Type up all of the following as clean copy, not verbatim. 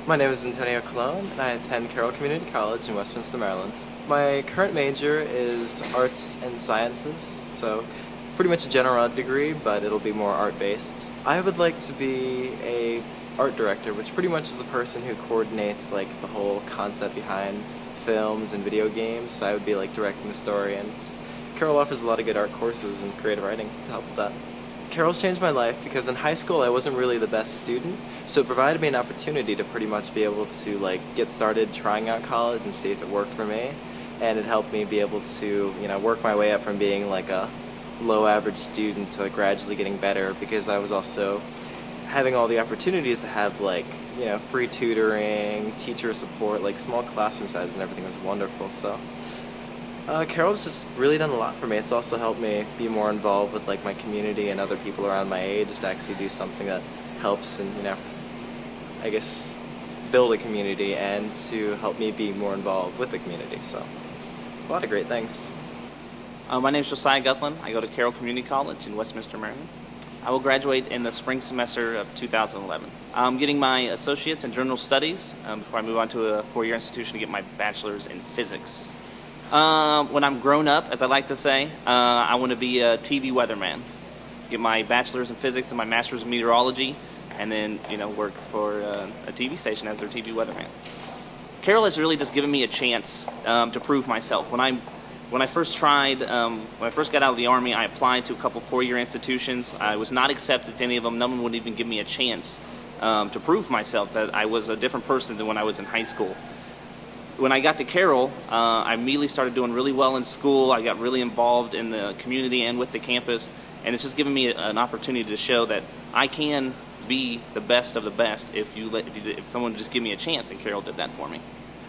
My name is Antonio Colon, and I attend Carroll Community College in Westminster, Maryland. My current major is Arts and Sciences, so pretty much a general ed degree, but it'll be more art-based. I would like to be a art director, which pretty much is the person who coordinates like the whole concept behind films and video games. So I would be like directing the story, and Carroll offers a lot of good art courses and creative writing to help with that. Carroll's changed my life because in high school I wasn't really the best student, so it provided me an opportunity to pretty much be able to like get started trying out college and see if it worked for me, and it helped me be able to work my way up from being like a low average student to like gradually getting better, because I was also having all the opportunities to have like free tutoring, teacher support, like small classroom sizes, and everything was wonderful. So Carroll's just really done a lot for me. It's also helped me be more involved with like my community and other people around my age to actually do something that helps and I guess build a community and to help me be more involved with the community. So a lot of great things. My name is Josiah Gutlin. I go to Carroll Community College in Westminster, Maryland. I will graduate in the spring semester of 2011. I'm getting my associates in general studies before I move on to a four-year institution to get my bachelor's in physics. When I'm grown up, as I like to say, I want to be a TV weatherman. Get my bachelor's in physics and my master's in meteorology, and then work for a TV station as their TV weatherman. Carroll has really just given me a chance to prove myself. When I first got out of the Army, I applied to a couple four-year institutions. I was not accepted to any of them. No one would even give me a chance to prove myself that I was a different person than when I was in high school. When I got to Carroll, I immediately started doing really well in school. I got really involved in the community and with the campus, and it's just given me an opportunity to show that I can be the best of the best if someone would just give me a chance, and Carroll did that for me.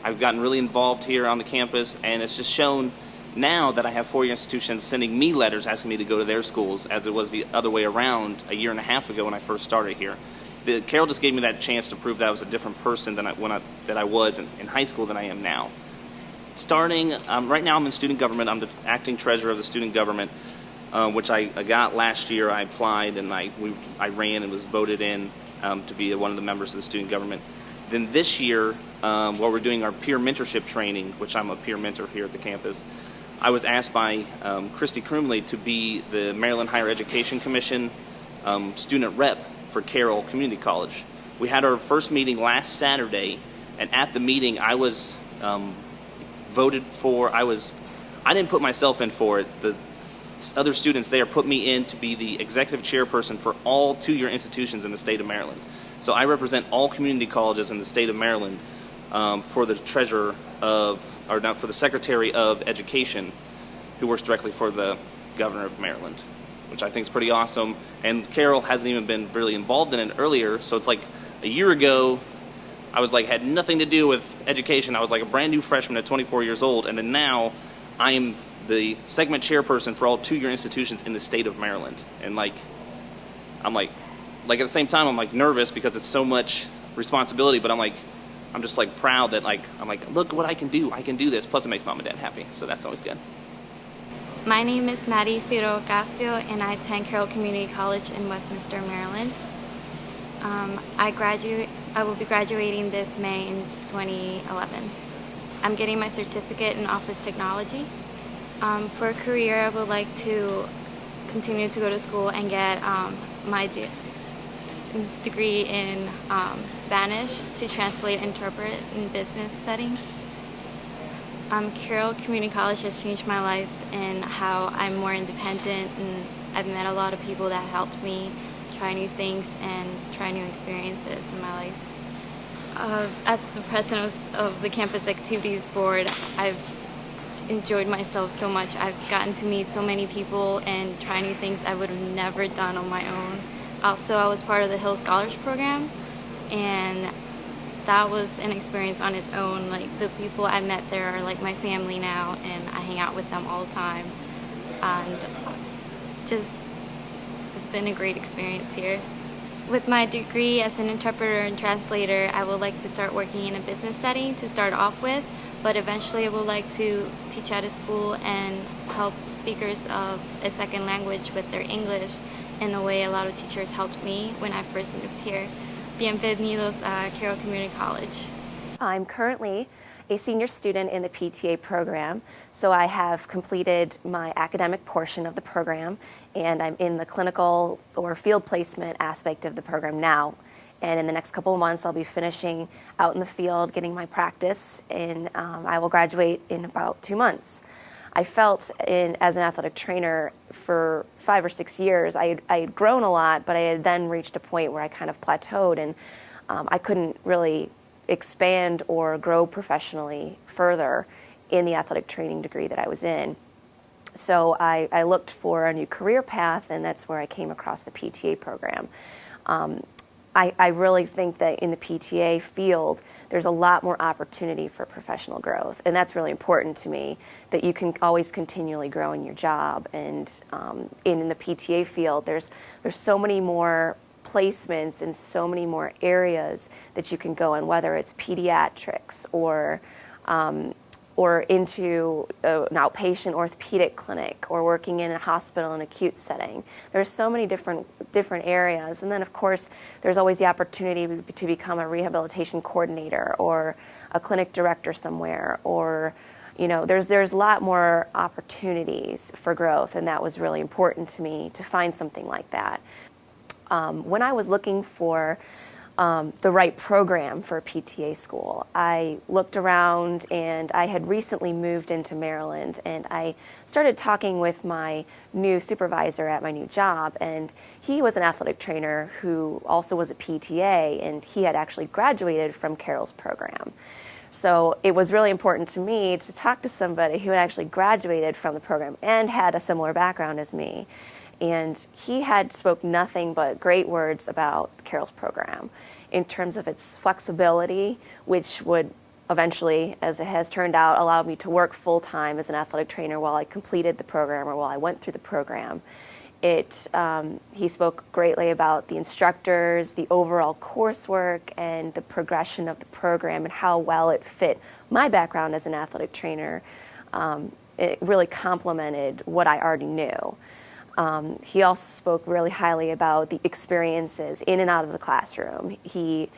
I've gotten really involved here on the campus, and it's just shown now that I have four-year institutions sending me letters asking me to go to their schools, as it was the other way around a year and a half ago when I first started here. Carroll just gave me that chance to prove that I was a different person than I was in high school than I am now. Starting right now, I'm in student government. I'm the acting treasurer of the student government, which I got last year. I applied and I ran and was voted in to be one of the members of the student government. Then this year, while we're doing our peer mentorship training, which I'm a peer mentor here at the campus, I was asked by Christy Crumley to be the Maryland Higher Education Commission student rep for Carroll Community College. We had our first meeting last Saturday, and at the meeting I was voted for. I didn't put myself in for it. The other students there put me in to be the executive chairperson for all two-year institutions in the state of Maryland. So I represent all community colleges in the state of Maryland for the for the Secretary of Education, who works directly for the Governor of Maryland, which I think is pretty awesome. And Carroll hasn't even been really involved in it earlier, so it's like a year ago I was had nothing to do with education. I was like a brand new freshman at 24 years old, and then now I am the segment chairperson for all two-year institutions in the state of Maryland. And I'm at the same time I'm nervous because it's so much responsibility, but I'm just proud that look what I can do. I can do this. Plus it makes mom and dad happy, so that's always good. My name is Maddie Castillo, and I attend Carroll Community College in Westminster, Maryland. I will be graduating this May in 2011. I'm getting my certificate in office technology. For a career, I would like to continue to go to school and get my degree in Spanish to translate and interpret in business settings. Carroll Community College has changed my life in how I'm more independent, and I've met a lot of people that helped me try new things and try new experiences in my life. As the president of the Campus Activities Board, I've enjoyed myself so much. I've gotten to meet so many people and try new things I would have never done on my own. Also, I was part of the Hill Scholars Program, and that was an experience on its own. The people I met there are my family now, and I hang out with them all the time. And just, it's been a great experience here. With my degree as an interpreter and translator, I would like to start working in a business setting to start off with, but eventually I would like to teach at a school and help speakers of a second language with their English in the way a lot of teachers helped me when I first moved here. Bienvenidos a Carroll Community College. I'm currently a senior student in the PTA program, so I have completed my academic portion of the program, and I'm in the clinical or field placement aspect of the program now. And in the next couple of months, I'll be finishing out in the field, getting my practice, and I will graduate in about 2 months. I felt as an athletic trainer for 5 or 6 years, I had grown a lot, but I had then reached a point where I kind of plateaued, and I couldn't really expand or grow professionally further in the athletic training degree that I was in. So I looked for a new career path, and that's where I came across the PTA program. I really think that in the PTA field, there's a lot more opportunity for professional growth, and that's really important to me, that you can always continually grow in your job. And in the PTA field, there's so many more placements and so many more areas that you can go in, whether it's pediatrics or into an outpatient orthopedic clinic or working in a hospital in an acute setting. There's so many different areas. And then, of course, there's always the opportunity to become a rehabilitation coordinator or a clinic director somewhere, or, you know, there's a lot more opportunities for growth, and that was really important to me to find something like that. When I was looking for the right program for a PTA school, I looked around, and I had recently moved into Maryland, and I started talking with my new supervisor at my new job, and he was an athletic trainer who also was a PTA, and he had actually graduated from Carroll's program. So it was really important to me to talk to somebody who had actually graduated from the program and had a similar background as me. And he had spoke nothing but great words about Carroll's program in terms of its flexibility, which would eventually, as it has turned out, allow me to work full-time as an athletic trainer while I completed the program or while I went through the program. He spoke greatly about the instructors, the overall coursework, and the progression of the program and how well it fit my background as an athletic trainer. It really complemented what I already knew. He also spoke really highly about the experiences in and out of the classroom. He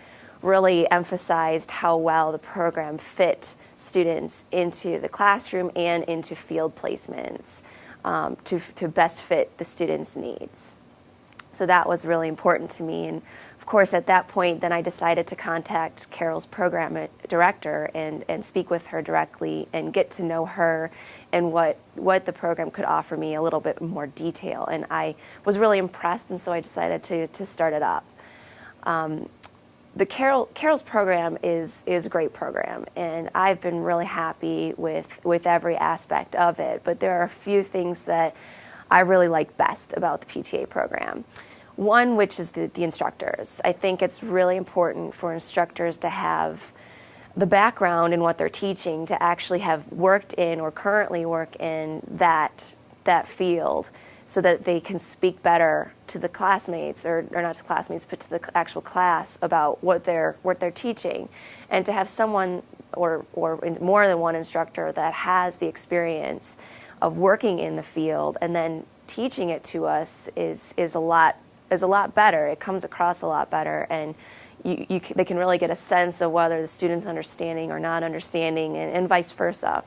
really emphasized how well the program fit students into the classroom and into field placements to best fit the students' needs. So that was really important to me. And of course, at that point, then I decided to contact Carroll's program director and speak with her directly and get to know her and what the program could offer me a little bit more detail. And I was really impressed, and so I decided to start it up. The Carroll's program is a great program, and I've been really happy with every aspect of it. But there are a few things that I really like best about the PTA program. One, which is the instructors. I think it's really important for instructors to have the background in what they're teaching, to actually have worked in or currently work in that field, so that they can speak better to the classmates, or not to classmates, but to the actual class about what they're teaching, and to have someone or more than one instructor that has the experience of working in the field and then teaching it to us is a lot better. It comes across a lot better, and they can really get a sense of whether the student's understanding or not understanding, and vice versa.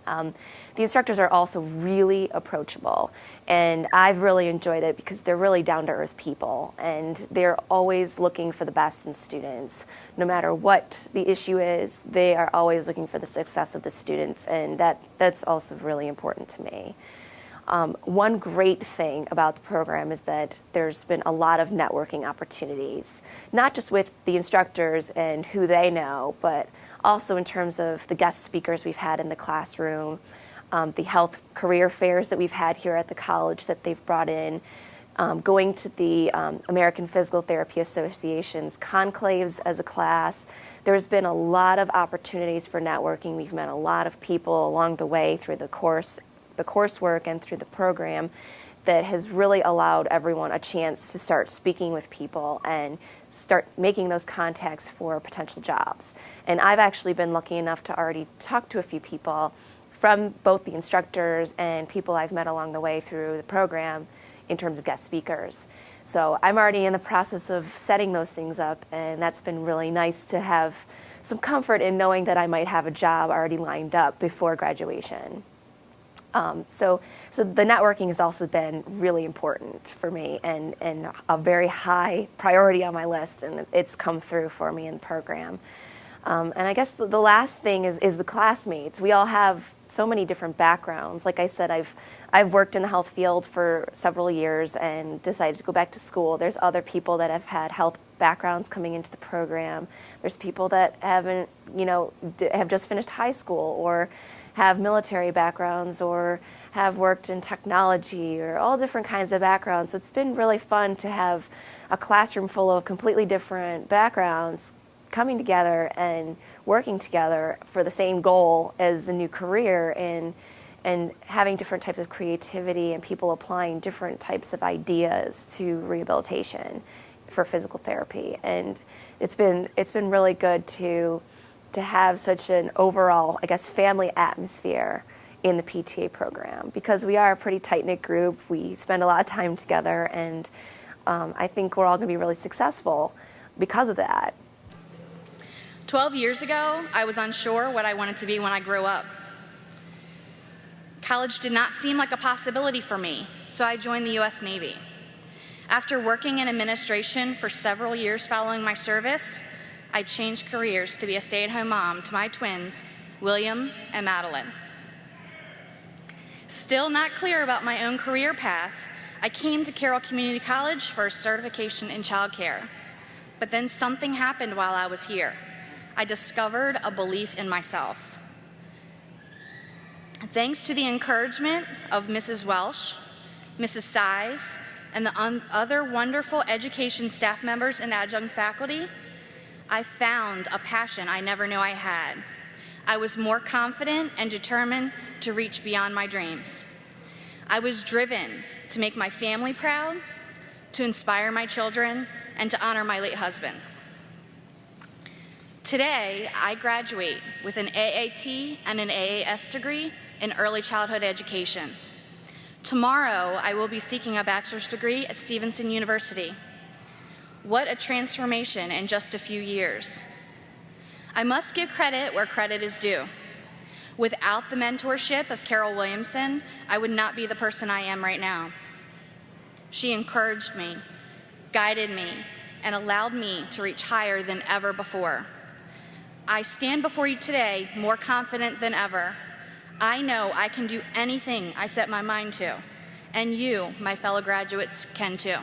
The instructors are also really approachable, and I've really enjoyed it because they're really down-to-earth people, and they're always looking for the best in students. No matter what the issue is, they are always looking for the success of the students, and that's also really important to me. One great thing about the program is that there's been a lot of networking opportunities, not just with the instructors and who they know, but also in terms of the guest speakers we've had in the classroom, the health career fairs that we've had here at the college that they've brought in, going to the American Physical Therapy Association's conclaves as a class. There's been a lot of opportunities for networking. We've met a lot of people along the way through the coursework and through the program that has really allowed everyone a chance to start speaking with people and start making those contacts for potential jobs. And I've actually been lucky enough to already talk to a few people from both the instructors and people I've met along the way through the program in terms of guest speakers. So I'm already in the process of setting those things up, and that's been really nice to have some comfort in knowing that I might have a job already lined up before graduation. So the networking has also been really important for me and a very high priority on my list, and it's come through for me in the program. And I guess the last thing is the classmates. We all have so many different backgrounds. Like I said, I've worked in the health field for several years and decided to go back to school. There's other people that have had health backgrounds coming into the program. There's people that haven't, have just finished high school or have military backgrounds or have worked in technology, or all different kinds of backgrounds. So it's been really fun to have a classroom full of completely different backgrounds coming together and working together for the same goal as a new career, and having different types of creativity and people applying different types of ideas to rehabilitation for physical therapy. And it's been really good to have such an overall, I guess, family atmosphere in the PTA program, because we are a pretty tight-knit group. We spend a lot of time together, and I think we're all going to be really successful because of that. 12 years ago, I was unsure what I wanted to be when I grew up. College did not seem like a possibility for me, so I joined the U.S. Navy. After working in administration for several years following my service, I changed careers to be a stay-at-home mom to my twins, William and Madeline. Still not clear about my own career path, I came to Carroll Community College for a certification in childcare. But then something happened while I was here. I discovered a belief in myself. Thanks to the encouragement of Mrs. Welsh, Mrs. Size, and the other wonderful education staff members and adjunct faculty, I found a passion I never knew I had. I was more confident and determined to reach beyond my dreams. I was driven to make my family proud, to inspire my children, and to honor my late husband. Today, I graduate with an AAT and an AAS degree in early childhood education. Tomorrow, I will be seeking a bachelor's degree at Stevenson University. What a transformation in just a few years. I must give credit where credit is due. Without the mentorship of Carroll Williamson, I would not be the person I am right now. She encouraged me, guided me, and allowed me to reach higher than ever before. I stand before you today more confident than ever. I know I can do anything I set my mind to, and you, my fellow graduates, can too.